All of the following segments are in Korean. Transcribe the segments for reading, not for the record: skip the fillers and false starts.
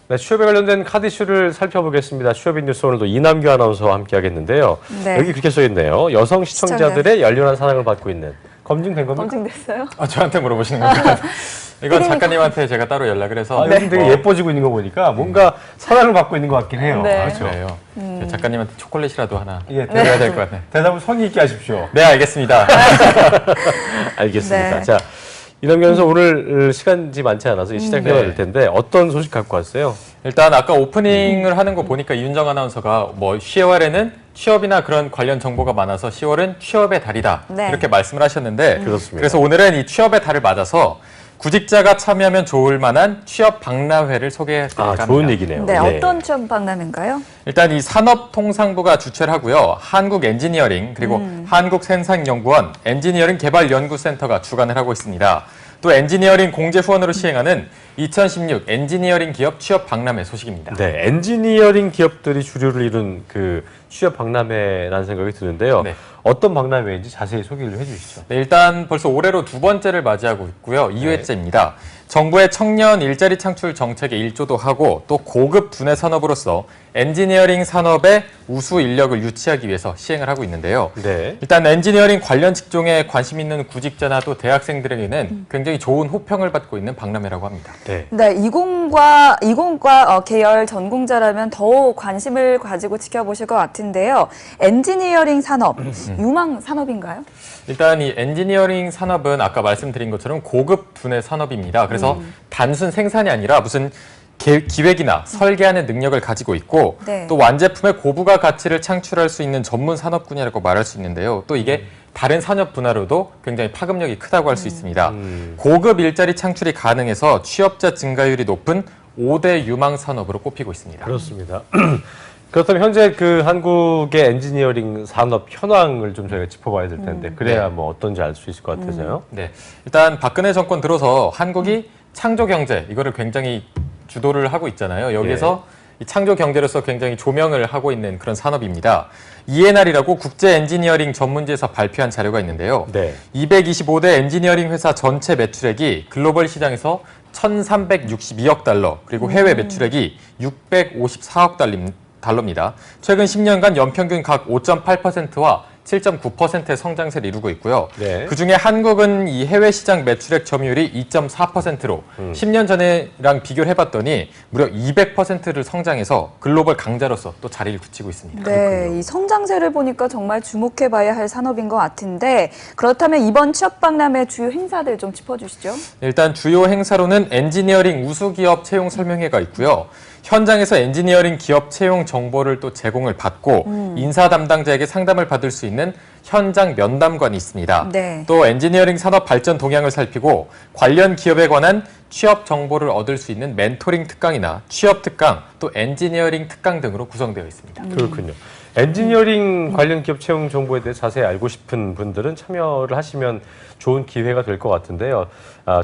네, 취업에 관련된 카드 이슈를 살펴보겠습니다. 취업인 뉴스 오늘도 이남규 아나운서와 함께하겠는데요. 네. 여기 그렇게 써있네요. 여성 시청자들의 열렬한 사랑을 받고 있는. 검증된 겁니까? 검증됐어요? 저한테 물어보시는 건가요? 이건 작가님한테 제가 따로 연락을 해서 요즘 되게 예뻐지고 있는 거 보니까 뭔가 사랑을 받고 있는 것 같긴 해요. 네. 그래요. 제가 작가님한테 초콜릿이라도 하나 예, 드려야 될 것 같아요. 대답을 성의 있게 하십시오. 네, 알겠습니다. 알겠습니다. 네. 자, 이남규 아나운서 오늘 시간이 많지 않아서 시작해야 될 텐데 어떤 소식 갖고 왔어요? 일단 아까 오프닝을 하는 거 보니까 이윤정 아나운서가 뭐 10월에는 취업이나 그런 관련 정보가 많아서 10월은 취업의 달이다. 네. 이렇게 말씀을 하셨는데 그렇습니다. 그래서 오늘은 이 취업의 달을 맞아서 구직자가 참여하면 좋을 만한 취업 박람회를 소개해드릴까 합니다. 좋은 얘기네요. 네, 예. 어떤 취업 박람회인가요? 일단 이 산업통상부가 주최를 하고요. 한국엔지니어링 그리고 한국생산연구원 엔지니어링 개발연구센터가 주관을 하고 있습니다. 또 엔지니어링 공제 후원으로 시행하는 2016 엔지니어링 기업 취업 박람회 소식입니다. 네, 엔지니어링 기업들이 주류를 이룬 그 취업 박람회라는 생각이 드는데요. 네. 어떤 박람회인지 자세히 소개를 해주시죠. 네, 일단 벌써 올해로 두 번째를 맞이하고 있고요. 2회째입니다. 정부의 청년 일자리 창출 정책에 일조도 하고 또 고급 두뇌 산업으로서 엔지니어링 산업의 우수 인력을 유치하기 위해서 시행을 하고 있는데요. 네. 일단 엔지니어링 관련 직종에 관심 있는 구직자나 또 대학생들에게는 굉장히 좋은 호평을 받고 있는 박람회라고 합니다. 네. 네, 이공과 계열 전공자라면 더 관심을 가지고 지켜보실 것 같은데요. 엔지니어링 산업, 유망 산업인가요? 일단 이 엔지니어링 산업은 아까 말씀드린 것처럼 고급 두뇌 산업입니다. 그래서 단순 생산이 아니라 무슨 기획이나 설계하는 능력을 가지고 있고 네. 또 완제품의 고부가 가치를 창출할 수 있는 전문 산업군이라고 말할 수 있는데요. 또 이게 다른 산업 분야로도 굉장히 파급력이 크다고 할 수 있습니다. 고급 일자리 창출이 가능해서 취업자 증가율이 높은 5대 유망 산업으로 꼽히고 있습니다. 그렇습니다. 그렇다면 현재 그 한국의 엔지니어링 산업 현황을 좀 저희가 짚어봐야 될 텐데 그래야 네. 뭐 어떤지 알 수 있을 것 같아서요. 네, 일단 박근혜 정권 들어서 한국이 창조 경제 이거를 굉장히 주도를 하고 있잖아요. 여기서 이 창조 경제로서 굉장히 조명을 하고 있는 그런 산업입니다. ENR이라고 국제 엔지니어링 전문지에서 발표한 자료가 있는데요. 네. 225대 엔지니어링 회사 전체 매출액이 글로벌 시장에서 1,362억 달러, 그리고 해외 매출액이 654억 달러입니다. 최근 10년간 연평균 각 5.8%와 7.9%의 성장세를 이루고 있고요. 네. 그중에 한국은 이 해외 시장 매출액 점유율이 2.4%로 10년 전에랑 비교를 해봤더니 무려 200%를 성장해서 글로벌 강자로서 또 자리를 굳히고 있습니다. 네, 이 성장세를 보니까 정말 주목해봐야 할 산업인 것 같은데 그렇다면 이번 취업 박람회 주요 행사들 좀 짚어주시죠. 일단 주요 행사로는 엔지니어링 우수기업 채용 설명회가 있고요. 현장에서 엔지니어링 기업 채용 정보를 또 제공을 받고 인사 담당자에게 상담을 받을 수 있는 현장 면담관이 있습니다. 네. 또 엔지니어링 산업 발전 동향을 살피고 관련 기업에 관한 취업 정보를 얻을 수 있는 멘토링 특강이나 취업 특강, 또 엔지니어링 특강 등으로 구성되어 있습니다. 그렇군요. 엔지니어링 관련 기업 채용 정보에 대해 자세히 알고 싶은 분들은 참여를 하시면 좋은 기회가 될 것 같은데요.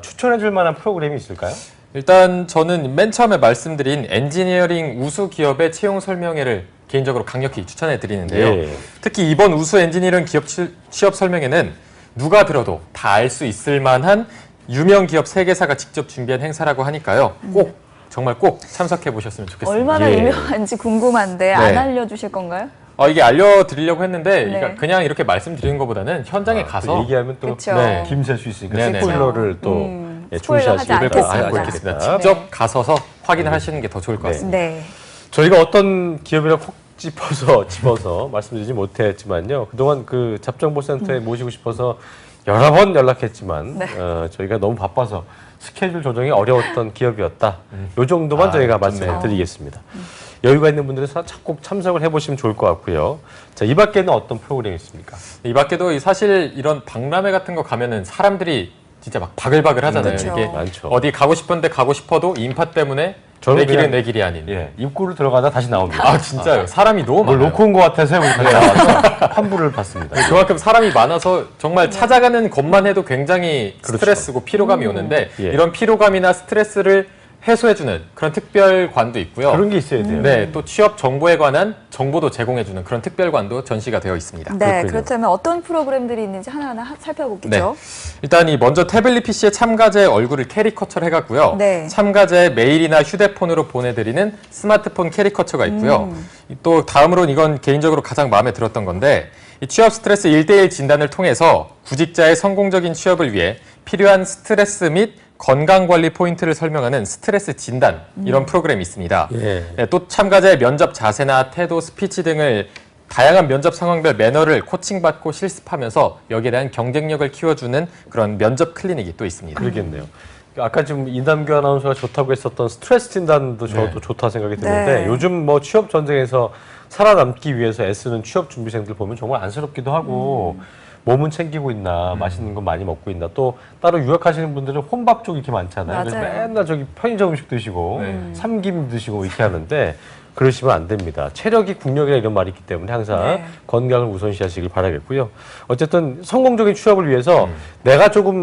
추천해 줄 만한 프로그램이 있을까요? 일단 저는 맨 처음에 말씀드린 엔지니어링 우수 기업의 채용 설명회를 개인적으로 강력히 추천해 드리는데요. 예. 특히 이번 우수 엔지니어링 기업 취업 설명회는 누가 들어도 다 알 수 있을 만한 유명 기업 세계사가 직접 준비한 행사라고 하니까요. 꼭 정말 꼭 참석해 보셨으면 좋겠습니다. 얼마나 예. 유명한지 궁금한데 안 알려주실 건가요? 이게 알려드리려고 했는데 네. 그냥 이렇게 말씀드리는 것보다는 현장에 가서 또 얘기하면 또 그쵸. 네. 김셀 수 있으니까 네네. 스포일러를 또 스포일러 하지 중시하시고 않겠습니다. 알고 있겠습니다. 있겠다. 직접 가서서 확인을 하시는 게 더 좋을 것 같습니다. 네. 저희가 어떤 기업이라 콕 집어서 말씀드리지 못했지만요. 그동안 그 잡정보센터에 모시고 싶어서 여러 번 연락했지만 네. 저희가 너무 바빠서 스케줄 조정이 어려웠던 기업이었다. 요 정도만 저희가 좋네요. 말씀드리겠습니다. 여유가 있는 분들은 꼭 참석을 해보시면 좋을 것 같고요. 자, 이 밖에는 어떤 프로그램이 있습니까? 이 밖에도 사실 이런 박람회 같은 거 가면은 사람들이 진짜 막 바글바글 하잖아요. 그쵸. 이게 많죠. 어디 가고 싶은데 가고 싶어도 인파 때문에 저는 내 길은 그냥- 내 길이 아닌. 예, 입구를 들어가다 다시 나옵니다. 아 진짜요. 사람이 너무 뭘 많아요. 놓고 온 것 같아서 우리 다시 나와서 환불을 받습니다. 그만큼 사람이 많아서 정말 찾아가는 것만 해도 굉장히 스트레스고 피로감이 오는데 예. 이런 피로감이나 스트레스를 해소해주는 그런 특별관도 있고요. 그런 게 있어야 돼요. 네, 또 취업 정보에 관한 정보도 제공해주는 그런 특별관도 전시가 되어 있습니다. 네, 그렇군요. 그렇다면 어떤 프로그램들이 있는지 하나하나 살펴보겠죠. 일단 이 먼저 태블릿 PC에 참가자의 얼굴을 캐리커처를 해갖고요. 네. 참가자의 메일이나 휴대폰으로 보내드리는 스마트폰 캐리커처가 있고요. 또 다음으로는 이건 개인적으로 가장 마음에 들었던 건데 이 취업 스트레스 1대1 진단을 통해서 구직자의 성공적인 취업을 위해 필요한 스트레스 및 건강관리 포인트를 설명하는 스트레스 진단 이런 프로그램이 있습니다. 예. 네, 또 참가자의 면접 자세나 태도, 스피치 등을 다양한 면접 상황별 매너를 코칭받고 실습하면서 여기에 대한 경쟁력을 키워주는 그런 면접 클리닉이 또 있습니다. 그러겠네요. 아까 지금 이남규 아나운서가 좋다고 했었던 스트레스 진단도 저도 좋다 생각이 드는데 네. 요즘 뭐 취업 전쟁에서 살아남기 위해서 애쓰는 취업 준비생들 보면 정말 안쓰럽기도 하고 몸은 챙기고 있나 맛있는 거 많이 먹고 있나 또 따로 유학하시는 분들은 혼밥 쪽 이렇게 많잖아요. 그래서 맞아요. 맨날 저기 편의점 음식 드시고 네. 삼김 드시고 이렇게 하는데 그러시면 안 됩니다. 체력이 국력이라 이런 말이 있기 때문에 항상 네. 건강을 우선시하시길 바라겠고요. 어쨌든 성공적인 취업을 위해서 내가 조금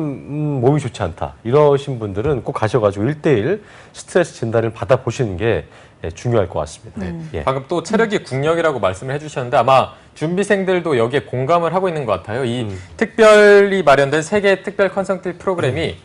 몸이 좋지 않다 이러신 분들은 꼭 가셔가지고 1대1 스트레스 진단을 받아보시는 게 중요할 것 같습니다. 예. 방금 또 체력이 국력이라고 말씀을 해주셨는데 아마 준비생들도 여기에 공감을 하고 있는 것 같아요. 이 특별히 마련된 세계 특별 컨설팅 프로그램이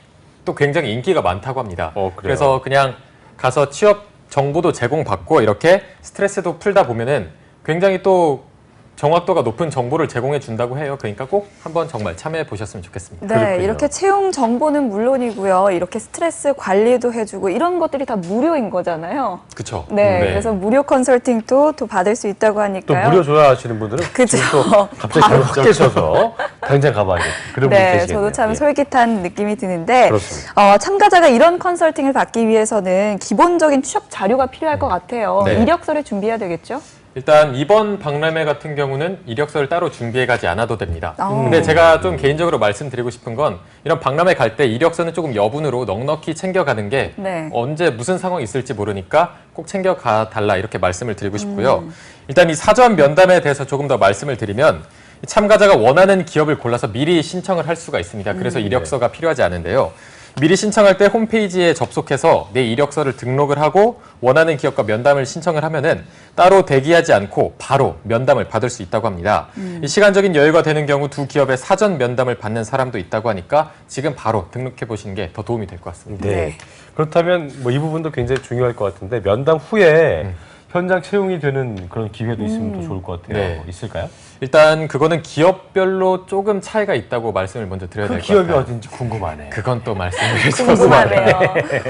또 굉장히 인기가 많다고 합니다. 그래요? 그래서 그냥 가서 취업 정보도 제공받고 이렇게 스트레스도 풀다 보면은 굉장히 또 정확도가 높은 정보를 제공해 준다고 해요. 그러니까 꼭 한번 정말 참여해 보셨으면 좋겠습니다. 네, 그렇군요. 이렇게 채용 정보는 물론이고요. 이렇게 스트레스 관리도 해주고 이런 것들이 다 무료인 거잖아요. 그렇죠. 네, 그래서 무료 컨설팅도 또 받을 수 있다고 또 하니까요. 무료 좋아하시는 분들은 그죠. 지금 또 갑자기 바로 확 깨셔서 당장 가봐야겠다. 그런 분이 네, 계시겠네요. 저도 참 예. 솔깃한 느낌이 드는데 그렇습니다. 참가자가 이런 컨설팅을 받기 위해서는 기본적인 취업 자료가 필요할 것 같아요. 네. 이력서를 준비해야 되겠죠? 일단 이번 박람회 같은 경우는 이력서를 따로 준비해 가지 않아도 됩니다. 아. 근데 제가 좀 개인적으로 말씀드리고 싶은 건 이런 박람회 갈 때 이력서는 조금 여분으로 넉넉히 챙겨가는 게 네. 언제 무슨 상황이 있을지 모르니까 꼭 챙겨가 달라 이렇게 말씀을 드리고 싶고요. 일단 이 사전 면담에 대해서 조금 더 말씀을 드리면 참가자가 원하는 기업을 골라서 미리 신청을 할 수가 있습니다. 그래서 이력서가 필요하지 않은데요. 미리 신청할 때 홈페이지에 접속해서 내 이력서를 등록을 하고 원하는 기업과 면담을 신청을 하면은 따로 대기하지 않고 바로 면담을 받을 수 있다고 합니다. 이 시간적인 여유가 되는 경우 두 기업의 사전 면담을 받는 사람도 있다고 하니까 지금 바로 등록해 보시는 게 더 도움이 될 것 같습니다. 네. 네. 그렇다면 뭐 이 부분도 굉장히 중요할 것 같은데 면담 후에 현장 채용이 되는 그런 기회도 있으면 더 좋을 것 같아요. 네. 있을까요? 일단 그거는 기업별로 조금 차이가 있다고 말씀을 먼저 드려야 그 될 것 기업이 같아요. 어딘지 궁금하네. 그건 또 말씀을 좀 궁금하네요.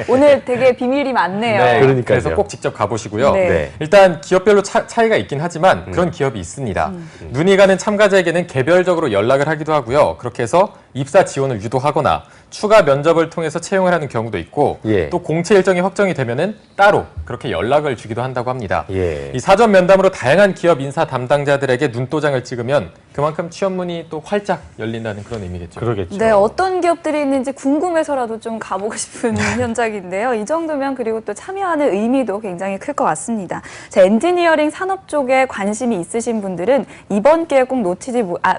오늘 되게 비밀이 많네요. 네, 그러니까요. 그래서 꼭 직접 가보시고요. 네. 네. 일단 기업별로 차이가 있긴 하지만 그런 기업이 있습니다. 눈이 가는 참가자에게는 개별적으로 연락을 하기도 하고요. 그렇게 해서 입사 지원을 유도하거나 추가 면접을 통해서 채용을 하는 경우도 있고 예. 또 공채 일정이 확정이 되면은 따로 그렇게 연락을 주기도 한다고 합니다. 예. 이 사전 면담으로 다양한 기업 인사 담당자들에게 눈도장을 찍으면 그만큼 취업문이 또 활짝 열린다는 그런 의미겠죠. 그러겠죠. 네, 어떤 기업들이 있는지 궁금해서라도 좀 가보고 싶은 현장인데요. 이 정도면 그리고 또 참여하는 의미도 굉장히 클 것 같습니다. 자, 엔지니어링 산업 쪽에 관심이 있으신 분들은 이번 기회 꼭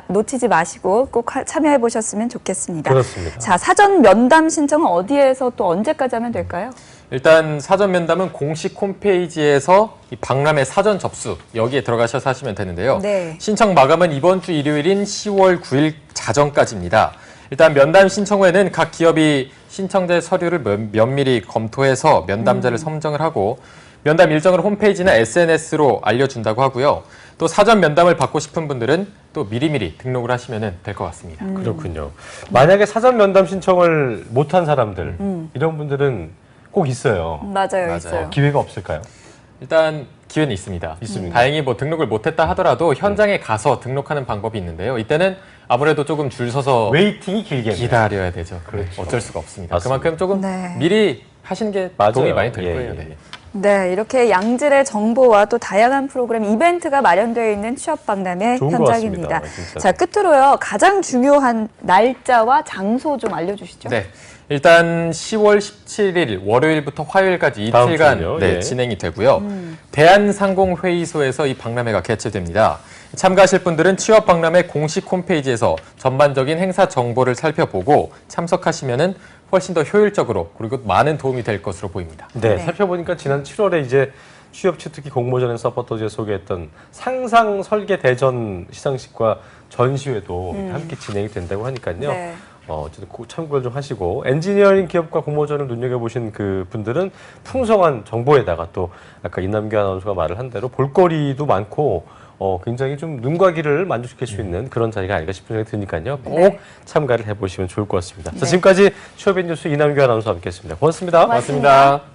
놓치지 마시고 꼭 참여해 보셨으면 좋겠습니다. 그렇습니다. 자, 사전 면담 신청은 어디에서 또 언제까지 하면 될까요? 일단 사전 면담은 공식 홈페이지에서 이 박람회 사전 접수 여기에 들어가셔서 하시면 되는데요. 네. 신청 마감은 이번 주 일요일인 10월 9일 자정까지입니다. 일단 면담 신청 후에는 각 기업이 신청자의 서류를 면밀히 검토해서 면담자를 선정을 하고 면담 일정을 홈페이지나 SNS로 알려준다고 하고요. 또 사전 면담을 받고 싶은 분들은 또 미리미리 등록을 하시면 될 것 같습니다. 그렇군요. 만약에 사전 면담 신청을 못한 사람들 이런 분들은 꼭 있어요. 맞아요. 있어요. 기회가 없을까요? 일단 기회는 있습니다. 있습니다. 다행히 뭐 등록을 못했다 하더라도 현장에 가서 등록하는 방법이 있는데요. 이때는 아무래도 조금 줄 서서 웨이팅이 길겠네요. 기다려야 되죠. 그렇죠. 어쩔 수가 없습니다. 맞습니다. 그만큼 조금 네. 미리 하시는 게 맞아요. 도움이 많이 될 예, 거예요. 예. 네. 네, 이렇게 양질의 정보와 또 다양한 프로그램, 이벤트가 마련되어 있는 취업 박람회 좋은 것 현장입니다. 같습니다. 진짜. 자, 끝으로요. 가장 중요한 날짜와 장소 좀 알려주시죠. 네. 일단 10월 17일 월요일부터 화요일까지 다음 이틀간 주군요. 네, 예. 진행이 되고요. 대한상공회의소에서 이 박람회가 개최됩니다. 참가하실 분들은 취업 박람회 공식 홈페이지에서 전반적인 행사 정보를 살펴보고 참석하시면은 훨씬 더 효율적으로 그리고 많은 도움이 될 것으로 보입니다. 네, 네. 살펴보니까 지난 7월에 이제 취업 취특기 공모전에 서포터즈에 소개했던 상상 설계 대전 시상식과 전시회도 함께 진행이 된다고 하니까요. 네. 어쨌든 참고를 좀 하시고 엔지니어링 기업과 공모전을 눈여겨보신 그 분들은 풍성한 정보에다가 또 아까 이남규 아나운서가 말을 한 대로 볼거리도 많고 굉장히 좀 눈과 귀를 만족시킬 수 있는 그런 자리가 아닐까 싶은 생각이 드니까요. 꼭 네. 참가를 해보시면 좋을 것 같습니다. 자, 네. 지금까지 취업인 뉴스 이남규 아나운서와 함께했습니다. 고맙습니다. 고맙습니다. 고맙습니다.